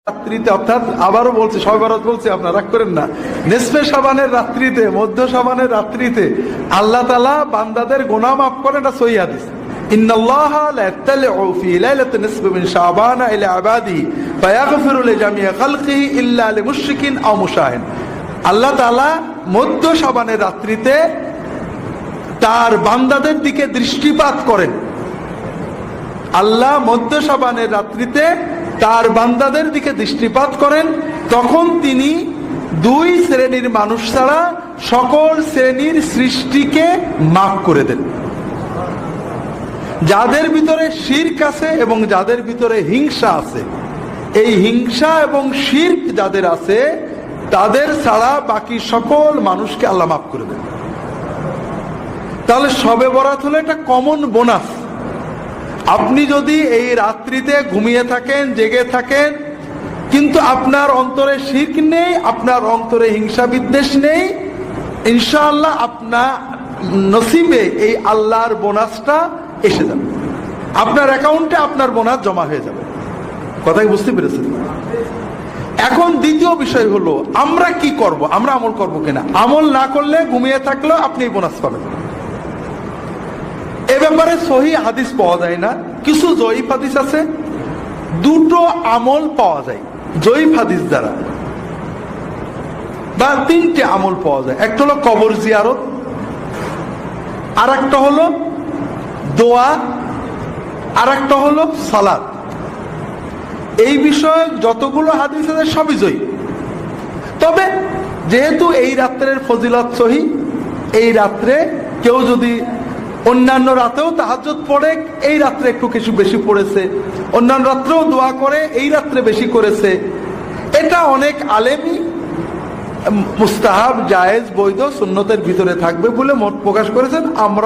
রাত্রিতে, অর্থাৎ আবারও বলছি, সবে বরাত বলছি, আপনারা রাগ করেন না, নিসফে শাবানের রাত্রিতে, মধ্য শাবানের রাত্রিতে আল্লাহ তাআলা বান্দাদের গুনাহ মাফ করেন। এটা সহিহ হাদিস। ইন্নাল্লাহা লা ইয়াতালিউ ফি লাইলাতিন নিসফি মিন শাবান ইলা ইবাদিহি ফায়াগফিরু লিজামিই খালকিহি ইল্লা লিমুশরিকিন আও মুশাহিন। আল্লাহ তাআলা মধ্য শাবানের রাত্রিতে তার বান্দাদের দিকে দৃষ্টিপাত করেন। আল্লাহ মধ্য শাবানের রাত্রিতে তার বান্দাদের দিকে দৃষ্টিপাত করেন। তখন তিনি দুই শ্রেণীর মানুষ ছাড়া সকল শ্রেণীর সৃষ্টিকে মাফ করে দেন। যাদের ভিতরে শিরক আছে এবং যাদের ভিতরে হিংসা আছে, এই হিংসা এবং শিরক যাদের আছে তাদের ছাড়া বাকি সকল মানুষকে আল্লাহ মাফ করে দেন। তাহলে শবে বরাত হলো একটা কমন বোনাস। আপনি যদি এই রাত্রিতে ঘুমিয়ে থাকেন, জেগে থাকেন, কিন্তু আপনার অন্তরে শিরক নেই, আপনার অন্তরে হিংসা বিদ্বেষ নেই, ইনশাআল্লাহ আপনার নসিবে এই আল্লাহর বোনাসটা এসে যাবে। আপনার অ্যাকাউন্টে আপনার বোনাস জমা হয়ে যাবে। কথাই বুঝতে পেরেছেন? এখন দ্বিতীয় বিষয় হলো আমরা কি করব, আমরা আমল করব কিনা। আমল না করলে, ঘুমিয়ে থাকলেও আপনি এই বোনাস পাবেন। এ ব্যাপারে সহিহ হাদিস পাওয়া যায় না, কিছু জয়ীফ হাদিস আছে। দুটো আমল পাওয়া যায় জয়ীফ হাদিস দ্বারা, বা তিনটে আমল পাওয়া যায়। একটা হলো কবর জিয়ারত, আর একটা হলো দোয়া, আর একটা হলো সালাত। এই বিষয়ে যতগুলো হাদিস আছে সবই জয়ীফ। তবে যেহেতু এই রাত্রের ফজিলত সহিহ, এই রাত্রে কেউ যদি অন্যান্য রাতেও তাহাজ্জুদ পড়ে, এই রাত্রে একটু কিছু বেশি পড়েছে, অন্যান্য রাত্রেও দোয়া করে, এই রাত্রে বেশি করেছে, এটা অনেক আলেমই মুস্তাহাব, জায়েজ, বৈধ, সুন্নতের ভিতরে থাকবে বলে মত প্রকাশ করেছেন। আমরা